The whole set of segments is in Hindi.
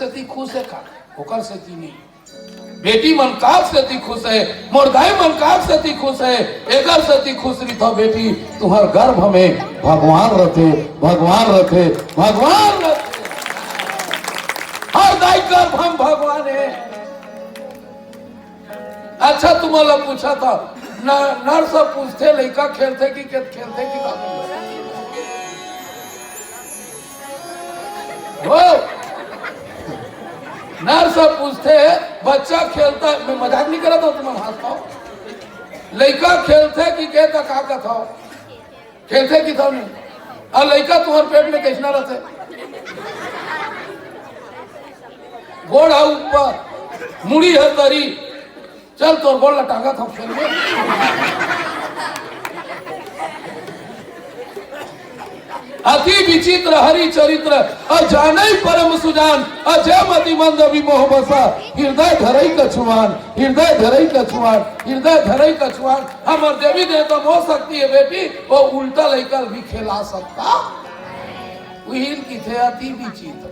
सेती खुश है का ओकर सेती नहीं। बेटी मन काप सेती खुश है, मोर दाई मन काप सेती खुश है, एकर सेती खुश रही था बेटी तुम्हार गर्भ में भगवान रखे, भगवान रखे, भगवान रखे। हर दाई गर्भ हम भगवान है। अच्छा तुम्हारा पूछा था नर सब पूछते लड़का खेलते कि खेलते कि नर सब पूछते बच्चा खेलता, मैं मजाक नहीं करा था तुम्हारा हंसता हूँ, लड़का खेलते कि कहता का कथा खेलते कि था नहीं, और लड़का तुम्हारे पेट में कैसना रहते घोड़ा ऊपर मुड़ी है तरी चल तो बोल टांगा था खेल में। अति विचित्र हरि चरित्र अजाने परम सुजान अजय मति मंद विमोह बसा हृदय धरई कछुआन, हृदय धरई कछुआन, हृदय धरई कछुआन। हमार देवी देवता हो सकती है बेटी वो उल्टा लेकर भी खेला सकता वही की थे अति विचित्र।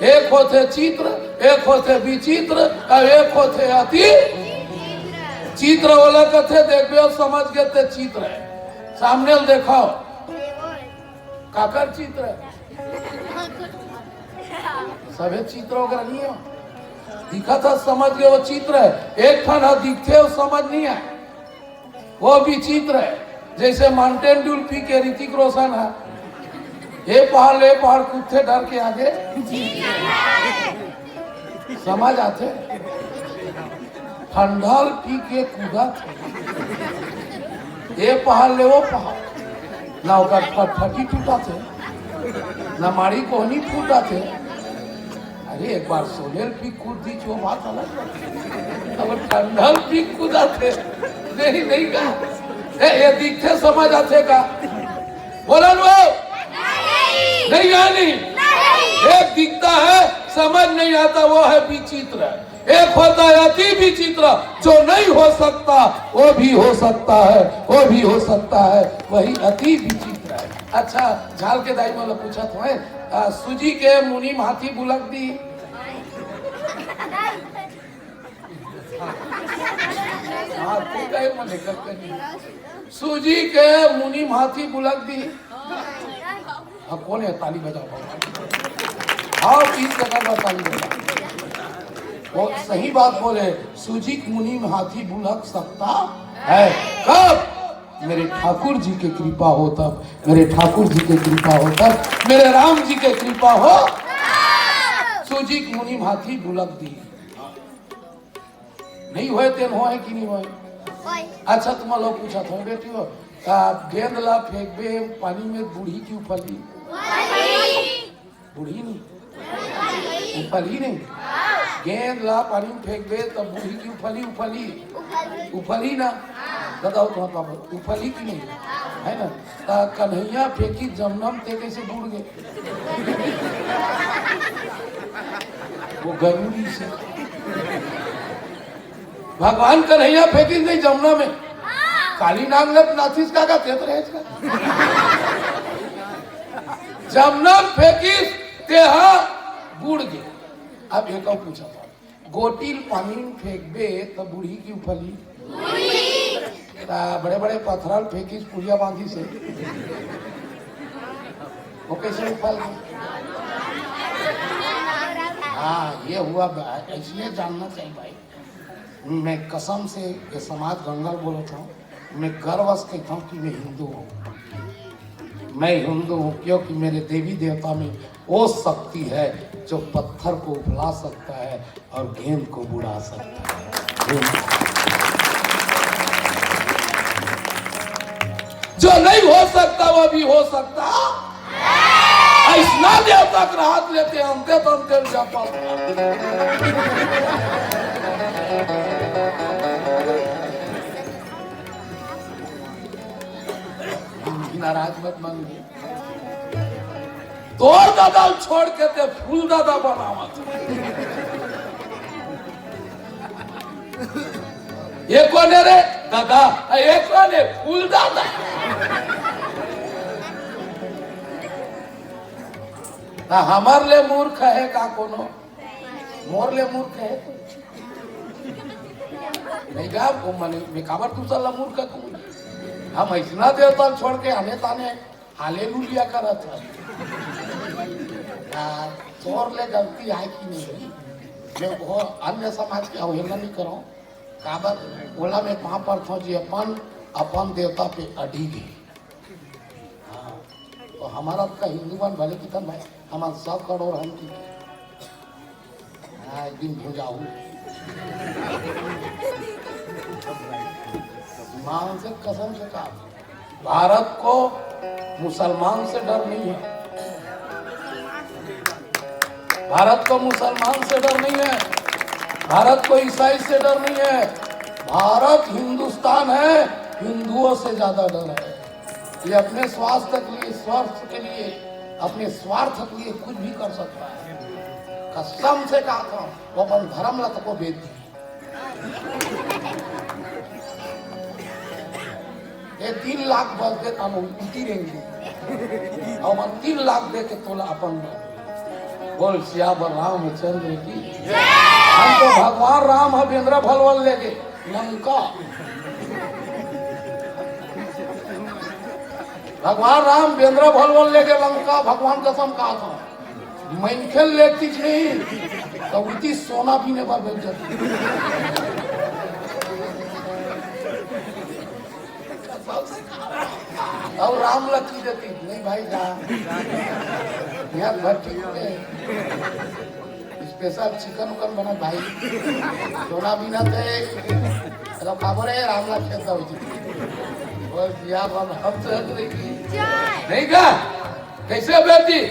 एक होते चित्र, एक होते विचित्र और एक होते अति चित्र वाला कथे देखबे और समझ गए थे चित्र है सामने देखो काकर चित्र सभी चित्र वगैरह नहीं है दिखा था समझ गए वो चित्र है। एक थाना दिखते वो समझ नहीं है वो भी चित्र है। जैसे माउंटेन ड्यू पी के ऋतिक रोशन है ये पहाड़ कूदते डर के आगे समझ आते। ठंडाल पी के कूदा ये पहाड़ ले वो पहाड़ ना फटफटी टूटा थे ना माड़ी कोहनी फूटा थे। अरे एक बार सोलेर पीक कूद दी जो बात अलग अब ठंडल पीक कूदा थे नहीं का ये दिखते समझ आते का बोला वो नहीं आनी एक दिखता है समझ नहीं आता वो है विचित्र। एक होता है अति विचित्र जो नहीं हो सकता वो भी हो सकता है, वो भी हो सकता है वही अति विचित्र है। अच्छा झाल के दाई वाला पूछा था सूजी के मुनि हाथी बुलक दी सूजी के मुनि हाथी बुलक दी कौन है ताली बजाओ हाँ 20 जगह ताली बजाओ बहुत सही बात बोले। सूजी मुनि में हाथी बुलक सकता है कब मेरे ठाकुर जी के कृपा हो तब, मेरे ठाकुर जी के कृपा हो तब, मेरे राम जी के कृपा हो सूजी मुनि में हाथी बुलक दी नहीं हुए तेन हुआ है कि नहीं हुआ। अच्छा तुम लोग पूछा था बेटी हो गेंद ला फेंकबे पानी में बूढ़ी की उफली बूढ़ी नहीं उफली नहीं गेंद ला पानी में फेंक दे तब बूढ़ी की उफली उफली उफली ना बताओ तुम्हारा उफली की नहीं है ना। कन्हैया फेंकी जमनम ते कैसे बूढ़ गए वो गरूरी से भगवान कन्हैया फेंकी नहीं जमुना में काली नागलत नाथिस का तेत रहे जमुना फेंकी तेहा बूढ़ गए। अब एक और पूछा था गोटी पानी में फेंक दे तो बूढ़ी की उफली बड़े बड़े पत्थर फेंकी पुलिया बांधी से वो कैसे उफल हाँ ये हुआ इसलिए जानना चाहिए भाई। मैं कसम से ये समाज गंगल बोलता हूँ मैं गर्व से कहता हूँ कि मैं हिंदू हूँ, मैं हिंदू हूँ क्योंकि मेरे देवी देवता में वो शक्ति है जो पत्थर को उबला सकता है और गेंद को बुढ़ा सकता है। जो नहीं हो सकता वो भी हो सकता ऐसा देवता का हाथ लेते हमते तो हमते जा नाराज मत मानिए तो दादा छोड़ के ते फूल दादा बनावा ये कौन है रे दादा ये कौन है फूल दादा हमार ले मूर्ख है का कोनो मोरले मूर्ख है नहीं गा वो मने मैं खबर तू चला मूर्ख को हम ऐसा देवता छोड़ के आने ताने हालेलुया करा था चोर ले गलती है कि नहीं मैं वो अन्य समाज के अवहेलना नहीं करो काबर बोला मैं वहां पर था जी अपन देवता पे अड़ीग है तो हमारा का हिंदुवान भले कितना भाई हमारा 100 करोड़ हम की एक दिन हो जाऊं मां से कसम से कहा भारत को मुसलमान से डर नहीं है भारत को मुसलमान से डर नहीं है भारत को ईसाई से डर नहीं है भारत हिंदुस्तान है हिंदुओं से ज्यादा डर है ये अपने स्वास्थ्य के लिए स्वार्थ के लिए अपने स्वार्थ के लिए कुछ भी कर सकता है कसम से कहा था वो अपन धर्म लत को बेच दी ये 3 लाख बस दे हम उल्टी रहेंगे और 3 लाख दे के तोला अपन बोल सियावर रामचंद्र की हम तो भगवान राम है बेंद्रा भलवल लेके लंका भगवान राम बेंद्रा भलवल लेके लंका भगवान कसम कहा था मैंने लेती नहीं तो उठी सोना भी ने बार बेच जाती और राम लकी देती नहीं भाई जा यहाँ घर ठीक है स्पेशल चिकन उकन बना भाई सोना भी ना थे तो खबर है राम ला खेलता हुई बस यार हम तो नहीं का कैसे बेटी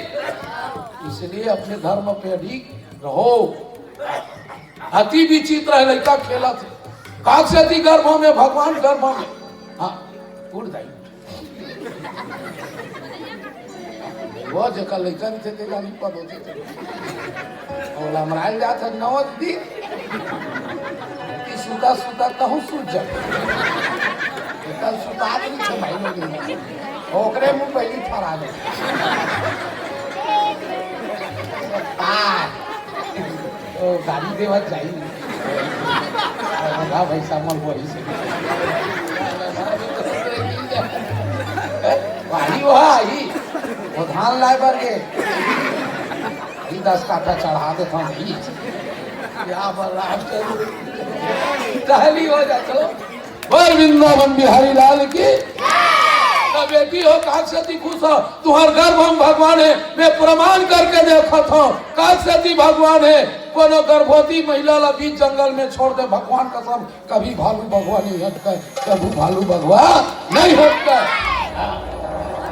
इसलिए अपने धर्म पे अड़िग रहो अति विचित्र है लड़का खेला थे काक से अति गर्भ में भगवान गर्भ में हाँ उड़ जाए वो जगह लड़का थे तेरा नहीं पद होते थे और लमराल जाता 9 दिन सुता सुता कहूँ सूझ जाए कल सुता नहीं थे भाई लोग ओकरे मुंह पहली फरा दे गाड़ी देवा चाहिए भाई सामान वही से भाई वही वो धान लाए बर के 10 काठा चढ़ा देता हूँ क्या बोल रहा हो जा चलो बोल वृंदावन बिहारी लाल की बेटी हो काकसती खुश हो तुम्हार गर्भ हम भगवान है मैं प्रमाण करके देखा था काकसती भगवान है कोनो गर्भवती महिला ला बीच जंगल में छोड़ दे भगवान कसम कभी भालू भगवान नहीं हटका कभी भालू भगवान नहीं हटका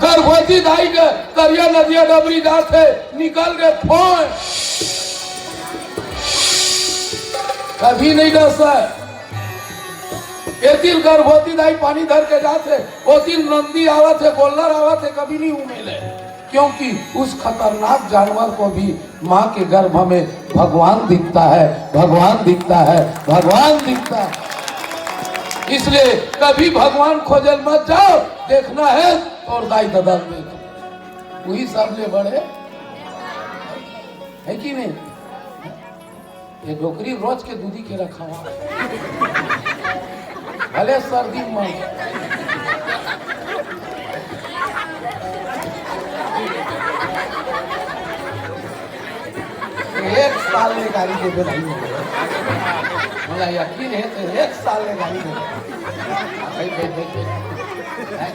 गर्भवती दाई के करिया नदिया डबरी जाते निकल गए फोन कभी नहीं डसा एक दिन गर्भवती दाई पानी धर के जाते वो दिन नंदी आवत है गोल्लर आवत है कभी नहीं उमेले क्योंकि उस खतरनाक जानवर को भी माँ के गर्भ में भगवान दिखता है भगवान दिखता है भगवान दिखता है इसलिए कभी भगवान खोजल मत जाओ देखना है और दाई दादा में वही सबले बड़े है कि नहीं ये डोकरी रोज के दूधी के रखा हुआ भले सर्दी में एक साल में गाड़ी दे भाई मुझे यकीन है तो 1 साल में गाड़ी दे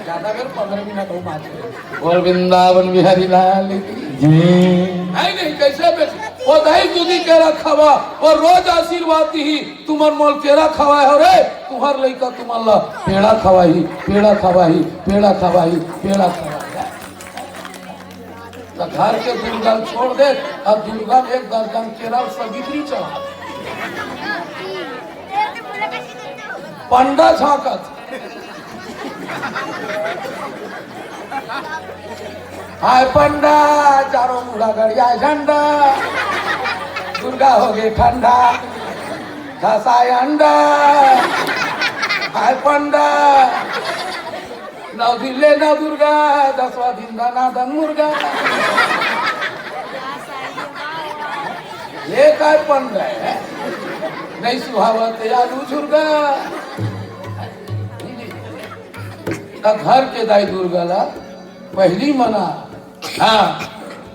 ज्यादा फिर 15 मिनट हो माच और वृंदावन बिहारी लाल की नहीं कैसे बेच वो दही दूधी के रखा हुआ और रोज आशीर्वाद ही तुम्हार मोल केरा खवाए हो रे तुम्हार लड़का तुम्हारा पेड़ा खवाई पेड़ा खवाई पेड़ा खवाई पेड़ा खवाई तो घर के दुर्गा छोड़ दे और दुर्गा में 1 दर्जन केरा सबित्री चढ़ा पंडा झांकत हाय पंडा चारों मुड़ा गड़िया झंडा दुर्गा हो गई ठंडा खसाय अंडा हाय पंडा 9 दिन ले ना दुर्गा 10वां दिन दाना दन मुर्गा हे काय पण रे नाही सुहावत आलू झुरगा घर के दाई दुर्गाला पहिली मना हाँ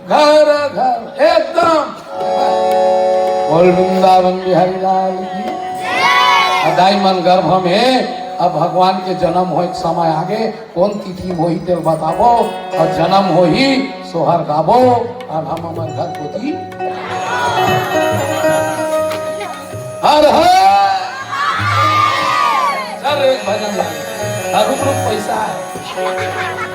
घर घर एकदम बोल वृंदावन बिहारी लाल की दाई मन गर्भ में अब भगवान के जन्म हो एक समय आगे कौन तिथि हो ही तेल बताबो और जन्म हो ही सोहर गाबो और हम हमारे घर पोती हर हर एक भजन रुक रुक पैसा है